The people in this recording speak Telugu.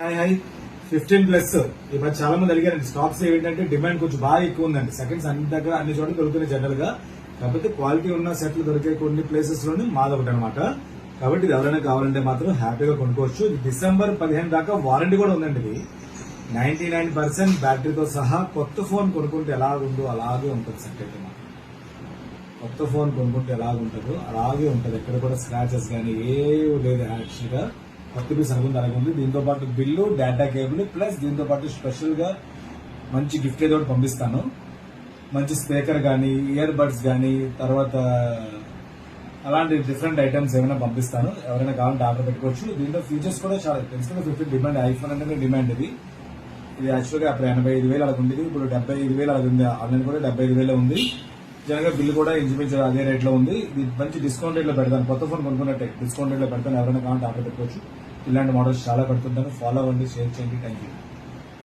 హాయ్ 15+ ఈ మధ్య చాలా మంది అడిగారండి. స్టాక్స్ ఏంటంటే డిమాండ్ కొంచెం బాగా ఎక్కువ ఉందండి. సెకండ్స్ అన్ని దగ్గర అన్ని చోట్ల దొరుకుతున్నాయి జనరల్ గా. కాకపోతే క్వాలిటీ ఉన్న సెట్లు దొరికే కొన్ని ప్లేసెస్ లోని మాదొకటి అనమాట. కాబట్టి ఇది ఎవరైనా కావాలంటే మాత్రం హ్యాపీగా కొనుక్కోవచ్చు. ఇది డిసెంబర్ 15 దాకా వారంటీ కూడా ఉందండి. ఇది 99% బ్యాటరీతో సహా. కొత్త ఫోన్ కొనుక్కుంటే ఎలా ఉందో అలాగే ఉంటుంది. సెట్ అయితే మాత్రం కొత్త ఫోన్ కొనుక్కుంటే ఎలాగుంటుందో అలాగే ఉంటుంది. ఎక్కడ కూడా స్క్రాచెస్ కానీ ఏవి లేదు. యాక్చువల్ గా కొత్త పీస్ అనుకుంది అలాగే ఉంది. దీంతో పాటు బిల్లు, డేటా కేబుల్ ప్లస్ దీంతో పాటు స్పెషల్ గా మంచి గిఫ్ట్ ఏదో పంపిస్తాను. మంచి స్పీకర్ కానీ, ఇయర్ బడ్స్ కానీ, తర్వాత అలాంటి డిఫరెంట్ ఐటమ్స్ ఏమైనా పంపిస్తాను. ఎవరైనా కావాలంటే ఆర్డర్ పెట్టుకోవచ్చు. దీంట్లో ఫీచర్స్ కూడా చాలా తెలుసుకుని 50 డిమాండ్. ఐఫోన్ అంటే డిమాండ్. ఇది యాక్చువల్ గా అప్పుడు 85,000 అలా ఉండేది. ఇప్పుడు 75,000 అలా ఉంది. ఆన్లైన్ కూడా 75,000 ఉంది. జనరల్గా బిల్లు కూడా ఇంచుమించు అదే రేట్ లో ఉంది. ఇది మంచి డిస్కౌంట్ రేట్ లో పెడతాను. కొత్త ఫోన్ కొనుక్కున్నట్టే డిస్కౌంట్ రేట్ లో పెడతాను. ఎవరైనా కావాలంటే ఆర్డర్ పెట్టుకోవచ్చు. ఇలాంటి మోడల్స్ చాలా పెడుతుంటాను. ఫాలో అవ్వండి, షేర్ చేయండి. Thank you.